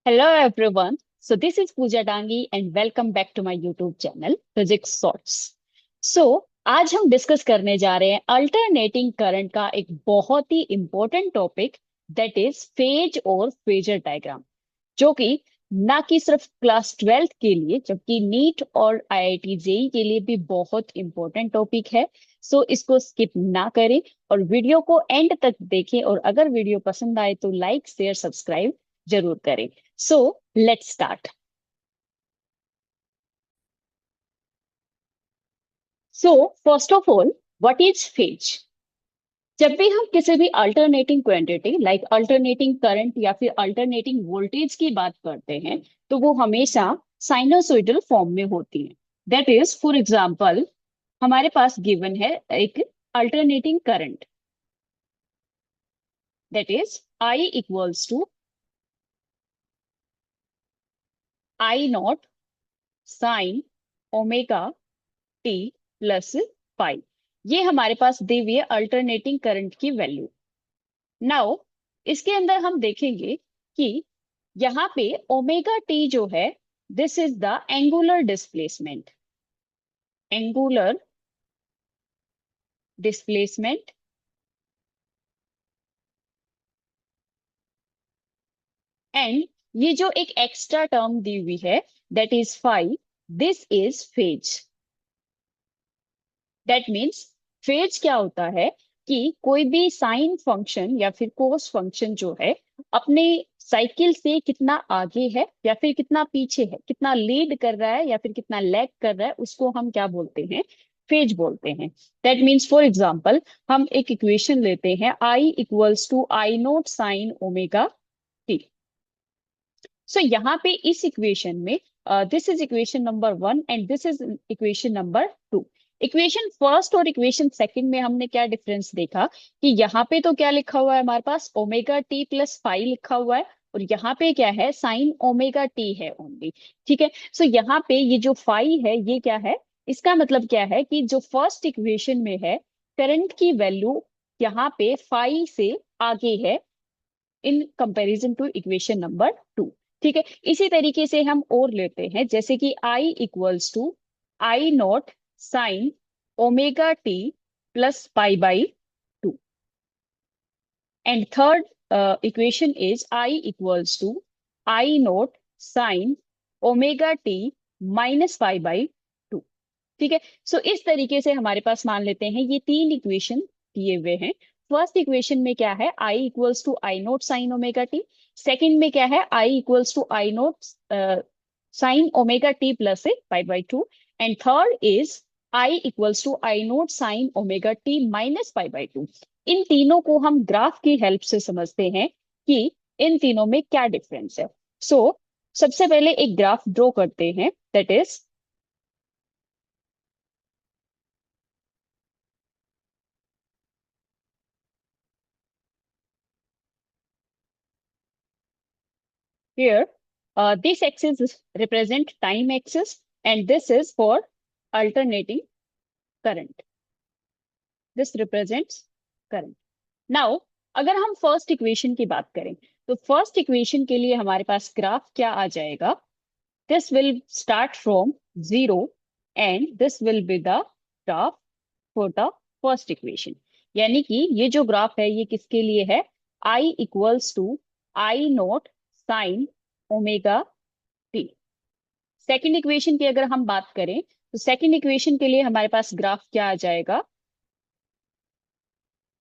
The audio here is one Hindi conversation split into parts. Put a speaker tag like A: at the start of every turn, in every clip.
A: Hello everyone. So this is Pooja Dangi and welcome back to my YouTube channel Physics Shorts. So आज हम डिस्कस करने जा रहे हैं अल्टरनेटिंग करंट का एक बहुत ही important topic that is phase और फेजर डायग्राम, जो कि ना कि सिर्फ क्लास 12th के लिए जबकि नीट और आईआईटी जेई के लिए भी बहुत इंपॉर्टेंट टॉपिक है। सो इसको स्किप ना करें और वीडियो को एंड तक देखें, और अगर वीडियो पसंद आए तो लाइक शेयर सब्सक्राइब जरूर करें। So let's start. So first of all, what is phase? जब भी हम किसी भी alternating quantity like alternating current या फिर अल्टरनेटिंग वोल्टेज की बात करते हैं, तो वो हमेशा साइनोसॉइडल फॉर्म में होती है। दैट इज, फॉर एग्जांपल, हमारे पास गिवन है एक alternating current, that is I equals to I naught sine omega T plus pi. ये हमारे पास दी हुई है अल्टरनेटिंग करंट की वैल्यू। नाउ इसके अंदर हम देखेंगे कि यहाँ पे ओमेगा टी जो है, this is the angular displacement. Angular displacement and ये जो एक एक्स्ट्रा टर्म दी हुई है that is phi, this is phase. That means phase क्या होता है कि कोई भी साइन फंक्शन या फिर कोस फंक्शन जो है अपने साइकिल से कितना आगे है या फिर कितना पीछे है, कितना लीड कर रहा है या फिर कितना लैग कर रहा है, उसको हम क्या बोलते हैं? फेज बोलते हैं। दैट मीन्स फॉर एग्जाम्पल, हम एक इक्वेशन लेते हैं I equals to I naught sine omega t. So यहाँ पे इस इक्वेशन में this is equation number 1 and this is equation number 2। Equation first और इक्वेशन सेकंड में हमने क्या डिफरेंस देखा कि यहाँ पे तो क्या लिखा हुआ है, हमारे पास ओमेगा टी प्लस फाई लिखा हुआ है, और यहाँ पे क्या है, साइन ओमेगा टी है ओनली। ठीक है। सो यहाँ पे ये जो फाई है ये क्या है, इसका मतलब क्या है कि जो फर्स्ट इक्वेशन में है करंट की वैल्यू यहाँ पे फाई से आगे है in comparison to equation number 2। ठीक है। इसी तरीके से हम और लेते हैं, जैसे कि I equals to I naught sine omega T plus pi by 2, and third equation is I equals to I naught sine omega T minus pi by 2। ठीक है। सो इस तरीके से हमारे पास मान लेते हैं ये तीन इक्वेशन दिए हुए हैं। फर्स्ट इक्वेशन में क्या है, I equals to I naught sine omega t. Second में क्या है, I equals to I naught sine omega T plus pi by 2। And third is I equals to I naught sine omega T minus pi by 2। इन तीनों को हम ग्राफ की हेल्प से समझते हैं कि इन तीनों में क्या डिफरेंस है। सो सबसे पहले एक ग्राफ ड्रॉ करते हैं, that is here, this axis represent time axis and this is for alternating current. This represents current. Now, अगर हम फर्स्ट इक्वेशन की बात करें तो फर्स्ट इक्वेशन के लिए हमारे पास ग्राफ क्या आ जाएगा, this will start from zero and this will be the graph for the first equation. यानी कि ये जो ग्राफ है ये किसके लिए है, I equals to I naught sine omega t. Second equation की अगर हम बात करें तो सेकेंड इक्वेशन के लिए हमारे पास ग्राफ क्या आ जाएगा,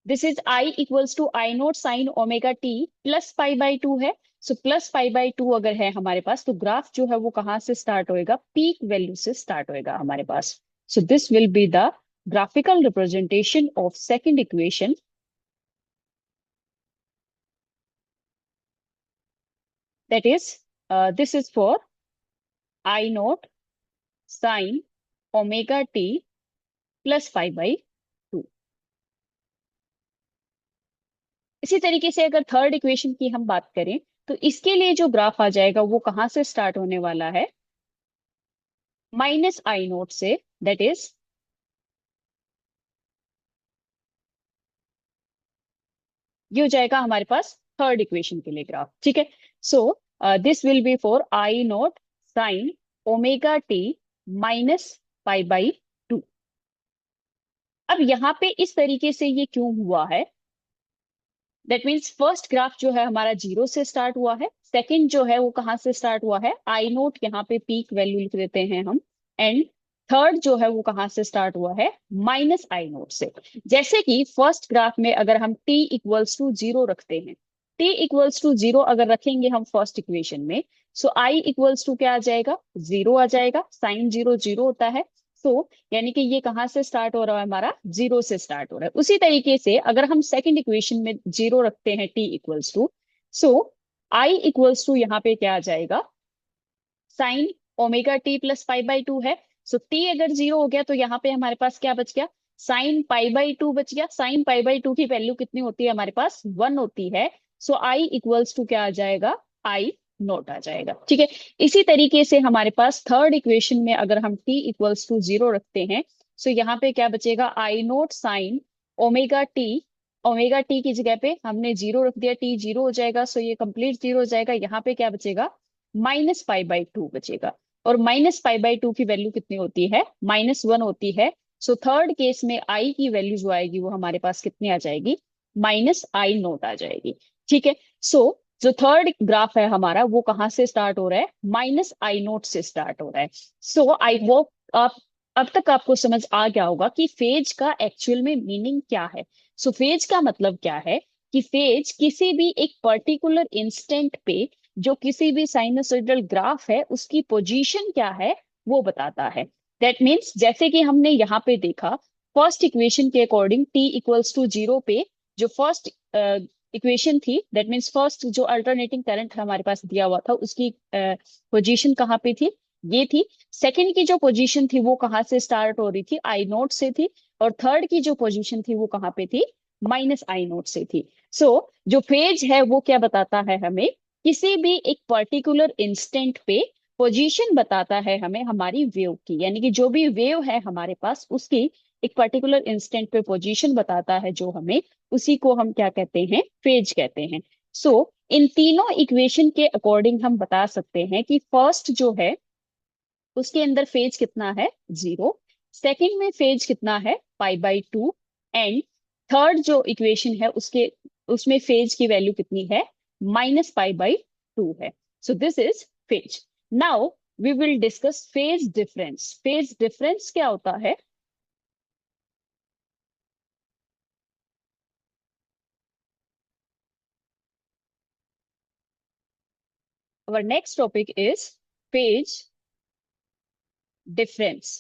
A: this is I equals to I naught sine omega T plus pi by 2 है। सो प्लस पाई बाई 2 अगर है हमारे पास तो ग्राफ जो है वो कहाँ से स्टार्ट होएगा, पीक वैल्यू से स्टार्ट होएगा हमारे पास। So this will be the graphical representation of second equation, that is this is for I naught sine omega t plus pi by 2। इसी तरीके से अगर थर्ड इक्वेशन की हम बात करें तो इसके लिए जो ग्राफ आ जाएगा वो कहां से स्टार्ट होने वाला है, माइनस आई नोट से। दैट इज ये हो जाएगा हमारे पास थर्ड इक्वेशन के लिए ग्राफ। ठीक है। So this will be for I naught sine omega T minus pi by 2। अब यहाँ पे इस तरीके से ये क्यों हुआ है? दैट मीन्स फर्स्ट ग्राफ जो है हमारा जीरो से स्टार्ट हुआ है, सेकंड जो है वो कहाँ से स्टार्ट हुआ है, आई नोट यहाँ पे पीक वैल्यू लिख देते हैं हम, एंड थर्ड जो है वो कहाँ से स्टार्ट हुआ है, माइनस आई नोट से। जैसे कि फर्स्ट ग्राफ में अगर हम t इक्वल्स टू जीरो रखते हैं, t इक्वल्स टू जीरो अगर रखेंगे हम फर्स्ट इक्वेशन में, सो i इक्वल्स टू क्या आ जाएगा, जीरो आ जाएगा, साइन जीरो जीरो होता है। सो यानी कि ये कहाँ से स्टार्ट हो रहा है, हमारा जीरो से स्टार्ट हो रहा है। उसी तरीके से अगर हम सेकंड इक्वेशन में जीरो रखते हैं t equals to, so i equals to यहाँ पे क्या आ जाएगा, sine omega T plus pi by two है। सो t अगर जीरो हो गया तो यहाँ पे हमारे पास क्या बच गया, साइन पाई बाई टू बच गया। साइन पाई बाई टू की वैल्यू कितनी होती है हमारे पास, वन होती है। सो i इक्वल्स टू क्या आ जाएगा, आई नोट आ जाएगा। ठीक है, इसी तरीके से हमारे पास थर्ड इक्वेशन में अगर हम t इक्वल्स टू जीरो रखते हैं, सो यहाँ पे क्या बचेगा, I naught sine omega t, omega t की जगह पे हमने जीरो रख दिया, टी जीरो हो जाएगा, सो ये कंप्लीट जीरो हो जाएगा। यहाँ पे क्या बचेगा, माइनस पाई बाई टू बचेगा। और माइनस पाई बाई टू की वैल्यू कितनी होती है, माइनस वन होती है। सो थर्ड केस में आई की वैल्यू जो आएगी वो हमारे पास कितनी आ जाएगी, माइनस आई नोट आ जाएगी। ठीक है, सो जो थर्ड ग्राफ है हमारा वो कहाँ से स्टार्ट हो रहा है, माइनस आई नोट से स्टार्ट हो रहा है। सो आई वो आप अब तक आपको समझ आ गया होगा कि फेज का एक्चुअल में मीनिंग क्या है। सो फेज का मतलब क्या है, कि फेज किसी भी एक पर्टिकुलर इंस्टेंट पे जो किसी भी साइनसोइडल ग्राफ है उसकी पोजीशन क्या है वो बताता है। दैट मीन्स जैसे कि हमने यहाँ पे देखा, फर्स्ट इक्वेशन के according t equals to zero पे जो फर्स्ट इक्वेशन थी, दैट मीन्स फर्स्ट जो अल्टरनेटिंग करंट हमारे पास दिया हुआ था उसकी पोजीशन कहाँ पे थी, ये थी। सेकंड की जो पोजीशन थी वो कहाँ से स्टार्ट हो रही थी, आई नोट से थी। और थर्ड की जो पोजीशन थी वो कहाँ पे थी, माइनस आई नोट से थी। सो जो फेज है वो क्या बताता है हमें, किसी भी एक पर्टिकुलर इंस्टेंट पे पोजीशन बताता है हमें हमारी वेव की, यानी कि जो भी वेव है हमारे पास उसकी एक पर्टिकुलर इंस्टेंट पे पोजीशन बताता है जो हमें, उसी को हम क्या कहते हैं, फेज कहते हैं। सो इन तीनों इक्वेशन के अकॉर्डिंग हम बता सकते हैं कि फर्स्ट जो है उसके अंदर फेज कितना है, जीरो। सेकंड में फेज कितना है, पाई बाई टू। एंड थर्ड जो इक्वेशन है उसके उसमें फेज की वैल्यू कितनी है, माइनस पाई बाई टू है। So this is phase. Now we will discuss phase difference. Phase difference क्या होता है? Our next topic is phase difference.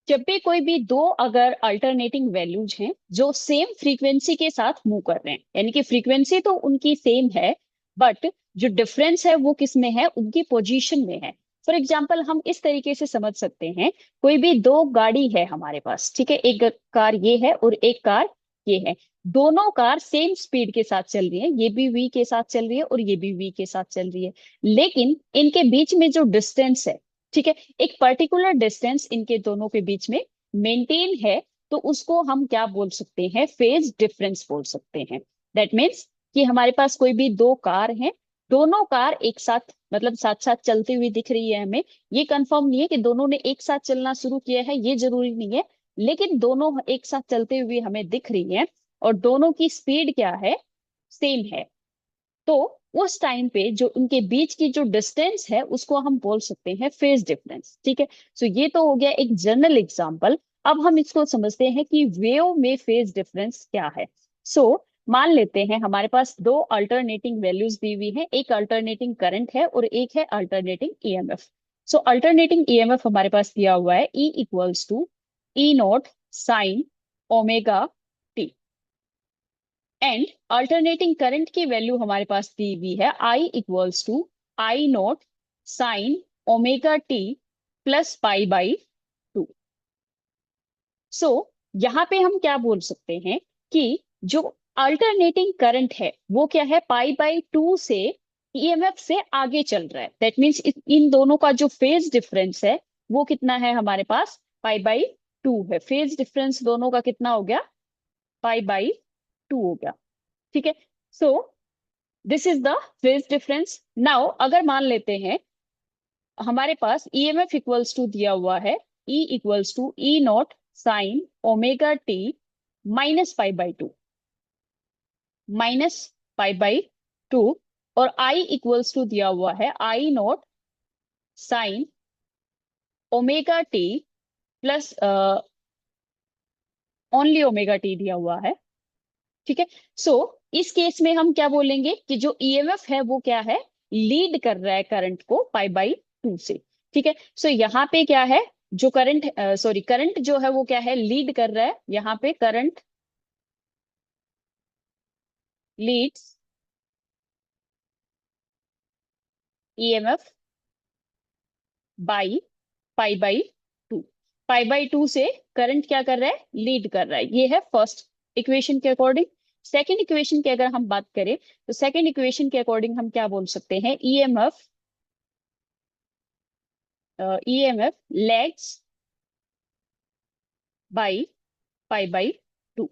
A: जब भी कोई भी दो अगर अल्टरनेटिंग वैल्यूज हैं जो सेम फ्रीक्वेंसी के साथ मूव कर रहे हैं, यानी कि फ्रीक्वेंसी तो उनकी सेम है, बट जो डिफरेंस है वो किस में है, उनकी पोजीशन में है। फॉर एग्जाम्पल हम इस तरीके से समझ सकते हैं, कोई भी दो गाड़ी है हमारे पास, ठीक है, एक कार ये है और एक कार ये है। दोनों कार सेम स्पीड के साथ चल रही है, ये भी वी के साथ चल रही है और ये भी वी के साथ चल रही है। लेकिन इनके बीच में जो डिस्टेंस है, ठीक है, एक पर्टिकुलर डिस्टेंस इनके दोनों के बीच में मेंटेन है, तो उसको हम क्या बोल सकते हैं, फेज डिफरेंस बोल सकते हैं। दैट मीन्स कि हमारे पास कोई भी दो कार हैं, दोनों कार एक साथ मतलब साथ साथ चलती हुई दिख रही है हमें। ये कंफर्म नहीं है कि दोनों ने एक साथ चलना शुरू किया है, ये जरूरी नहीं है, लेकिन दोनों एक साथ चलते हुए हमें दिख रही हैं और दोनों की स्पीड क्या है, सेम है। तो उस टाइम पे जो उनके बीच की जो डिस्टेंस है उसको हम बोल सकते हैं फेज डिफरेंस। ठीक है, सो ये तो हो गया एक जनरल एग्जांपल। अब हम इसको समझते हैं कि वेव में फेज डिफरेंस क्या है। सो मान लेते हैं हमारे पास दो अल्टरनेटिंग वैल्यूज दी हुई है, एक अल्टरनेटिंग करंट है और एक है alternating EMF. So alternating EMF हमारे पास दिया हुआ है E equals to E naught sine omega t, and alternating current की वैल्यू हमारे पास दी हुई है I equals to I naught sine omega T plus pi by two. So यहाँ पे हम क्या बोल सकते हैं कि जो अल्टरनेटिंग करंट है वो क्या है, पाई बाई टू से ईएमएफ से आगे चल रहा है। दैट मीन्स इन दोनों का जो फेज डिफरेंस है वो कितना है हमारे पास, पाई बाई टू है। फेज डिफरेंस दोनों का कितना हो गया, पाई बाई 2 हो गया। ठीक है, so this is the phase difference. Now अगर मान लेते हैं हमारे पास ईएमएफ इक्वल्स टू दिया हुआ है, E equals to E naught sine omega T minus pi by two, minus pi by two, और आई इक्वल्स टू दिया हुआ है I naught sine omega T plus only omega t दिया हुआ है। ठीक है, सो इस केस में हम क्या बोलेंगे कि जो ईएमएफ है वो क्या है, लीड कर रहा है करंट को पाई बाई 2 से। ठीक है, सो यहाँ पे क्या है, जो करंट सॉरी करंट जो है वो क्या है, लीड कर रहा है, यहाँ पे current Leeds EMF by pi by 2। Pi by 2 से करंट क्या कर रहा है, लीड कर रहा है। ये है फर्स्ट इक्वेशन के अकॉर्डिंग। सेकंड इक्वेशन की अगर हम बात करें तो सेकंड इक्वेशन के अकॉर्डिंग हम क्या बोल सकते हैं, EMF lags by pi by 2।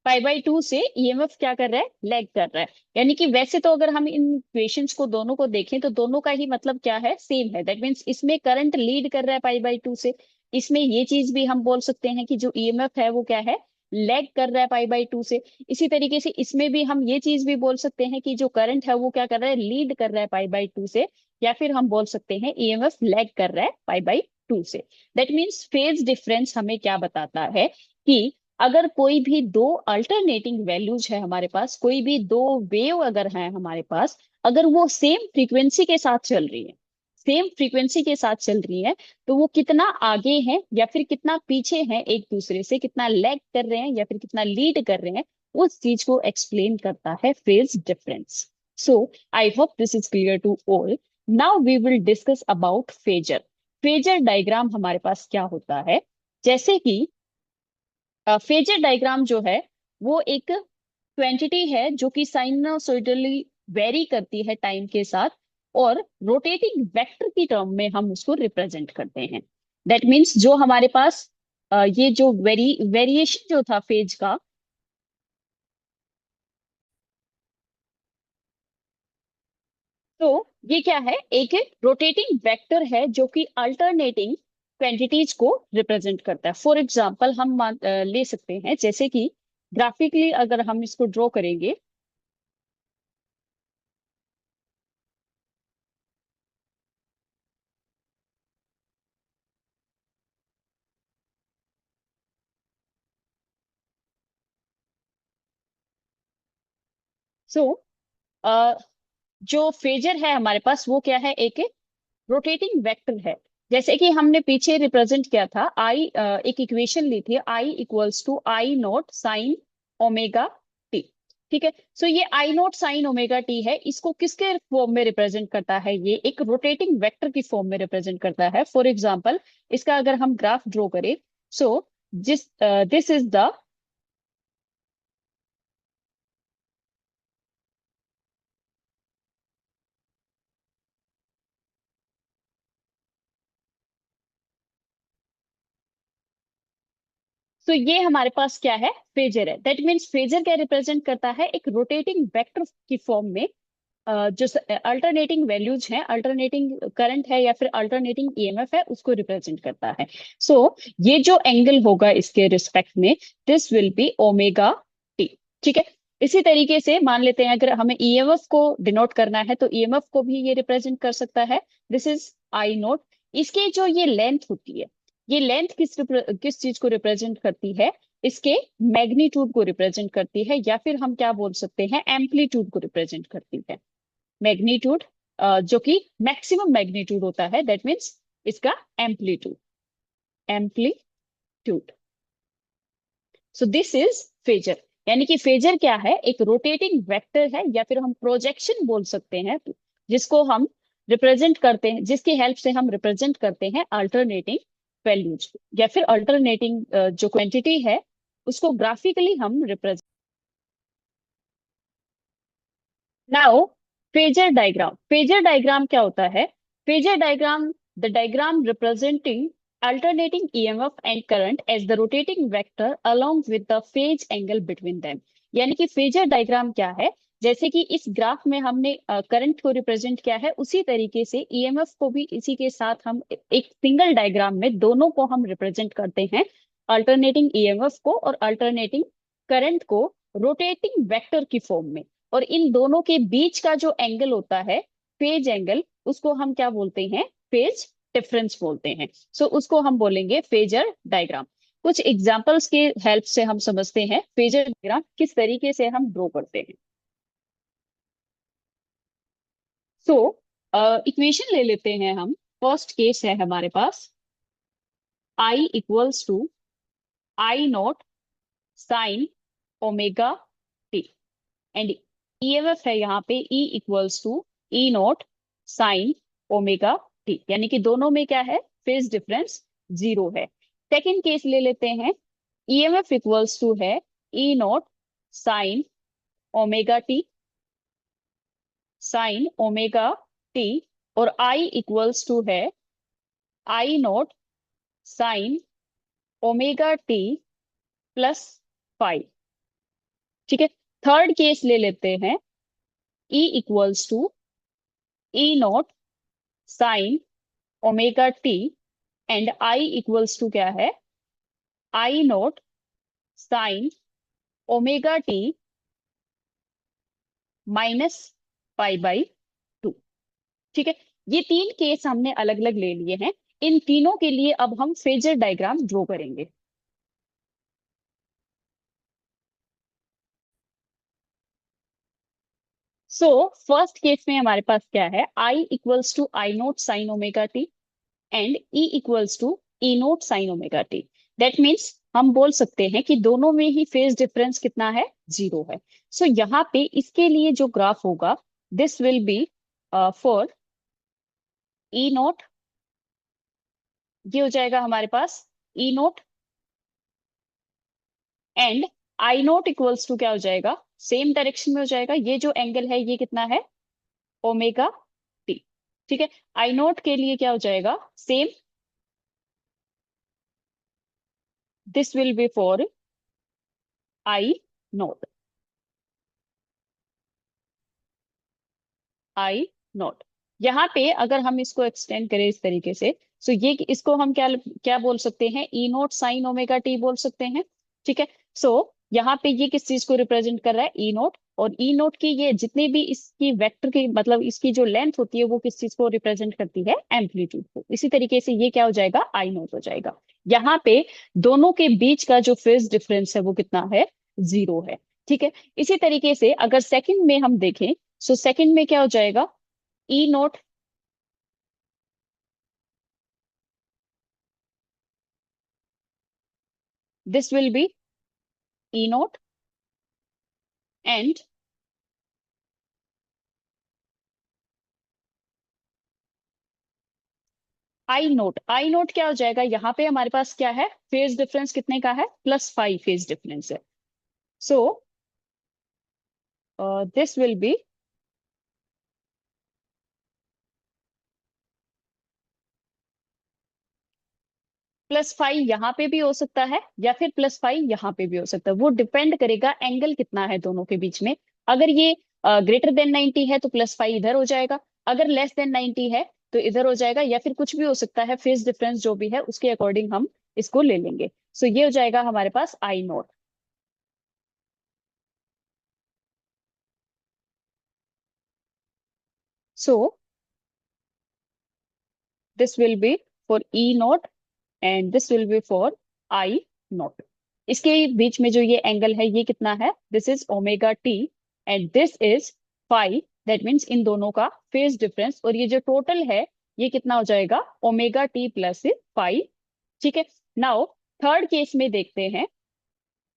A: Pi by 2 से ईएमएफ क्या कर रहा है, लैग कर रहा है। यानी कि वैसे तो अगर हम इन इक्वेशंस को दोनों को देखें तो दोनों का ही मतलब क्या है, सेम है। दैट मीन्स इसमें करंट लीड कर रहा है पाई बाई 2 से, इसमें ये चीज भी हम बोल सकते हैं कि जो ईएमएफ है वो क्या है, लैग कर रहा है पाई बाई 2 से। इसी तरीके से इसमें भी हम ये चीज भी बोल सकते हैं कि जो करंट है वो क्या कर रहा है, लीड कर रहा है पाई बाई 2 से, या फिर हम बोल सकते हैं ईएमएफ लैग कर रहा है पाई बाई 2 से। दैट मीन्स फेज डिफरेंस हमें क्या बताता है कि अगर कोई भी दो अल्टरनेटिंग वैल्यूज है हमारे पास, कोई भी दो वेव अगर है हमारे पास, अगर वो सेम फ्रीक्वेंसी के साथ चल रही है, सेम फ्रीक्वेंसी के साथ चल रही है, तो वो कितना आगे है या फिर कितना पीछे है एक दूसरे से, कितना लैग कर रहे हैं या फिर कितना लीड कर रहे हैं, उस चीज को एक्सप्लेन करता है phase difference. So I hope this is clear to all. Now we will discuss about phasor. Phasor diagram हमारे पास क्या होता है, जैसे कि फेजर डायग्राम जो है वो एक क्वांटिटी है जो कि साइनसोइडली वेरी करती है टाइम के साथ, और रोटेटिंग वेक्टर की टर्म में हम उसको रिप्रेजेंट करते हैं। दैट मीन्स जो हमारे पास ये जो वेरिएशन जो था फेज का, तो ये क्या है, एक रोटेटिंग वेक्टर है जो कि अल्टरनेटिंग क्वांटिटीज को रिप्रेजेंट करता है। फॉर एग्जाम्पल हम ले सकते हैं, जैसे कि ग्राफिकली अगर हम इसको ड्रॉ करेंगे, सो जो फेजर है हमारे पास वो क्या है, एक रोटेटिंग वेक्टर है। जैसे कि हमने पीछे रिप्रेजेंट किया था आई, एक इक्वेशन ली थी, I equals to I naught sine omega t. ठीक है, सो ये I naught sine omega t है, इसको किसके फॉर्म में रिप्रेजेंट करता है, ये एक रोटेटिंग वेक्टर की फॉर्म में रिप्रेजेंट करता है। फॉर एग्जाम्पल इसका अगर हम ग्राफ ड्रॉ करें, सो जिस दिस इज द, तो ये हमारे पास क्या है, फेजर है। दैट मीन्स फेजर क्या रिप्रेजेंट करता है, एक रोटेटिंग वेक्टर की फॉर्म में जो अल्टरनेटिंग वैल्यूज हैं, अल्टरनेटिंग करंट है या फिर अल्टरनेटिंग ईएमएफ है, उसको रिप्रेजेंट करता है। सो ये जो एंगल होगा इसके रिस्पेक्ट में, this will B omega t. ठीक है, इसी तरीके से मान लेते हैं अगर हमें ईएमएफ को डिनोट करना है तो ईएमएफ को भी ये रिप्रेजेंट कर सकता है, दिस इज आई नोट। इसके जो ये लेंथ होती है, ये लेंथ किस चीज को रिप्रेजेंट करती है, इसके मैग्नीट्यूड को रिप्रेजेंट करती है, या फिर हम क्या बोल सकते हैं, एम्पलीट्यूड को रिप्रेजेंट करती है। मैग्नीट्यूड जो कि मैक्सिमम मैग्नीट्यूड होता है, दैट मीन्स इसका amplitude, amplitude. So this is phasor. यानी कि फेजर क्या है, एक रोटेटिंग वेक्टर है, या फिर हम प्रोजेक्शन बोल सकते हैं, जिसको हम रिप्रेजेंट करते हैं, जिसकी हेल्प से हम रिप्रेजेंट करते हैं अल्टरनेटिंग वैल्यूज, या फिर अल्टरनेटिंग जो क्वांटिटी है उसको ग्राफिकली हम represent. Now phasor diagram, phasor diagram क्या होता है, phasor diagram the diagram representing alternating EMF and current as the rotating vector along with the phase angle between them। यानी कि फेजर डायग्राम क्या है, जैसे कि इस ग्राफ में हमने करंट को रिप्रेजेंट किया है, उसी तरीके से ईएमएफ को भी इसी के साथ हम एक सिंगल डायग्राम में दोनों को हम रिप्रेजेंट करते हैं, अल्टरनेटिंग ईएमएफ को और अल्टरनेटिंग करंट को रोटेटिंग वेक्टर की फॉर्म में। और इन दोनों के बीच का जो एंगल होता है फेज एंगल, उसको हम क्या बोलते हैं, फेज डिफरेंस बोलते हैं। सो उसको हम बोलेंगे फेजर डायग्राम। कुछ एग्जांपल्स के हेल्प से हम समझते हैं फेजर डायग्राम किस तरीके से हम ड्रॉ करते हैं। सो इक्वेशन ले लेते हैं हम। फर्स्ट केस है हमारे पास I equals to I naught sine omega t, and EMF है यहाँ पे E equals to E naught sine omega t, यानी कि दोनों में क्या है, फेज डिफरेंस जीरो है। सेकेंड केस ले लेते हैं, ईएमएफ इक्वल्स टू है E naught sine omega t, sine omega t, और आई इक्वल्स टू है I naught sine omega T plus five. ठीक है। थर्ड केस ले लेते हैं, E equals to E naught sine omega t, and I equals to क्या है, I naught sine omega T minus pi by two. ठीक है। ये तीन केस हमने अलग अलग ले लिए हैं। इन तीनों के लिए अब हम फेजर डायग्राम ड्रॉ करेंगे। सो फर्स्ट केस में हमारे पास क्या है, I equals to I naught sine omega t and E equals to E naught sine omega t. That means हम बोल सकते हैं कि दोनों में ही फेज डिफरेंस कितना है, जीरो है। सो यहाँ पे इसके लिए जो ग्राफ होगा, this will be for E naught, ये हो जाएगा हमारे पास E naught, and I naught equals to क्या हो जाएगा, सेम डायरेक्शन में हो जाएगा। ये जो एंगल है ये कितना है, ओमेगा टी। ठीक है। आई नोट के लिए क्या हो जाएगा, same, this will be for I naught, I not. यहाँ पे अगर हम इसको एक्सटेंड करें इस तरीके से, सो ये इसको हम क्या क्या बोल सकते हैं, ई नोट साइन ओमेगा टी बोल सकते हैं। ठीक है। सो यहाँ पे ये किस चीज को रिप्रेजेंट कर रहा है, ई नोट, और ई नोट की ये जितने भी इसकी वेक्टर की मतलब इसकी जो लेंथ होती है वो किस चीज को रिप्रेजेंट करती है, एम्पलीट्यूड को। इसी तरीके से ये क्या हो जाएगा, आई नोट हो जाएगा। यहाँ पे दोनों के बीच का जो फेज डिफरेंस है वो कितना है, जीरो है। ठीक है। इसी तरीके से अगर सेकंड में हम देखें, सो सेकंड में क्या हो जाएगा, E naught, this will be E naught, and I naught. I naught क्या हो जाएगा, यहाँ पे हमारे पास क्या है, फेज डिफरेंस कितने का है, प्लस फाइव फेज डिफरेंस है। So this will B plus five, यहाँ पे भी हो सकता है या फिर प्लस फाइव यहाँ पे भी हो सकता है, वो डिपेंड करेगा एंगल कितना है दोनों के बीच में। अगर ये ग्रेटर देन 90 है तो प्लस फाइव इधर हो जाएगा, अगर लेस देन 90 है तो इधर हो जाएगा, या फिर कुछ भी हो सकता है, फेज डिफरेंस जो भी है उसके अकॉर्डिंग हम इसको ले लेंगे। सो ये हो जाएगा हमारे पास I naught. So this will be for E naught and this will be for I naught। इसके बीच में जो ये एंगल है ये कितना है, this is omega t and this is five. That means in दोनों का फेज डिफरेंस, और ये जो टोटल है ये कितना हो जाएगा, ओमेगा टी प्लस फाइव। ठीक है। नाउ थर्ड केस में देखते हैं,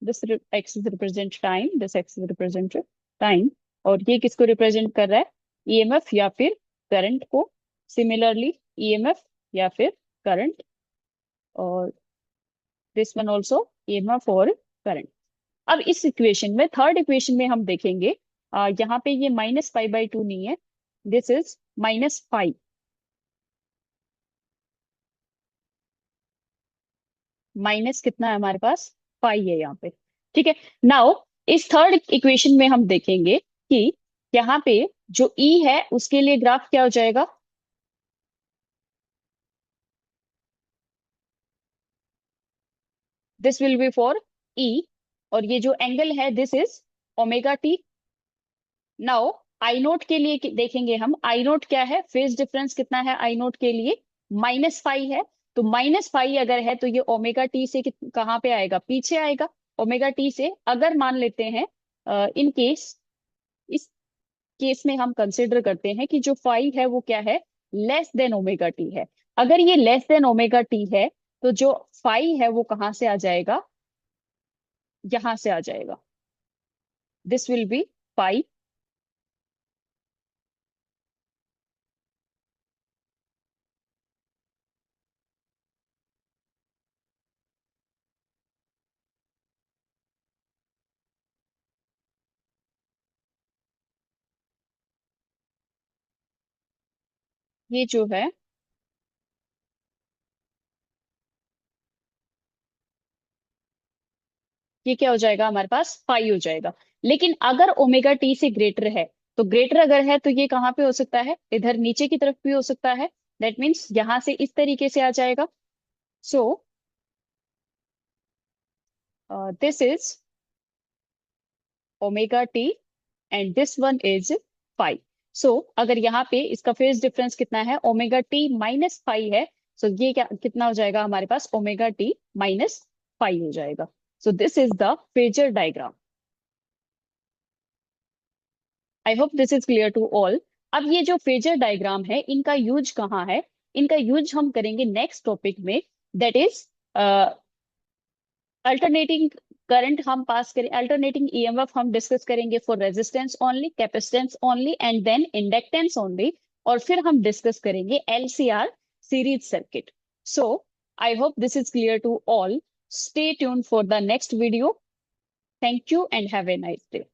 A: this x represent time, this x represent time, और ये किसको रिप्रेजेंट कर रहा है, ईएमएफ या फिर करंट को। सिमिलरली ईएमएफ या फिर करंट, और दिस वन ऑल्सो ईएमएफ और करंट। अब इस इक्वेशन में, थर्ड इक्वेशन में हम देखेंगे, यहाँ पे ये माइनस फाइव बाई टू नहीं है, this is minus five. Minus कितना है हमारे पास, पाई है यहाँ पे। ठीक है, नाउ इस थर्ड इक्वेशन में हम देखेंगे कि यहाँ पे जो ई है उसके लिए ग्राफ क्या हो जाएगा। दिस विल बी फॉर ई, और ये जो एंगल है this is omega T. Now I note के लिए देखेंगे हम, आई नोट क्या है, फेज डिफरेंस कितना है आई नोट के लिए, माइनस फाइव है। तो माइनस फाइव अगर है तो ये ओमेगा टी से कहाँ पे आएगा, पीछे आएगा। ओमेगा टी से अगर मान लेते हैं, इन केस, इस केस में हम कंसिडर करते हैं कि जो फाइव है वो क्या है, लेस देन ओमेगा टी है। अगर ये लेस देन ओमेगा टी है तो जो फाइव है वो कहाँ से आ जाएगा, यहां से आ जाएगा। This will B five. ये जो है, ये क्या हो जाएगा हमारे पास, पाई हो जाएगा। लेकिन अगर ओमेगा टी से ग्रेटर है, तो ग्रेटर अगर है तो ये कहाँ पे हो सकता है, इधर नीचे की तरफ भी हो सकता है। दैट मीन्स यहां से इस तरीके से आ जाएगा। So this is omega t and this one is five. So अगर यहाँ पे इसका फेज डिफरेंस कितना है, ओमेगा टी माइनस फाइव है। सो ये क्या कितना हो जाएगा हमारे पास, ओमेगा टी माइनस फाइव हो जाएगा। So this is the phasor diagram. I hope this is clear to all. अब ये जो फेजर डायग्राम है इनका यूज कहाँ है, इनका यूज हम करेंगे नेक्स्ट टॉपिक में, दैट इज अल्टरनेटिंग करंट हम पास करें, अल्टरनेटिंग ईएमएफ हम डिस्कस करेंगे for resistance only, capacitance only and then inductance only. और फिर हम डिस्कस करेंगे LCR series circuit. So I hope this is clear to all. Stay tune for the next video. Thank you and have a nice day.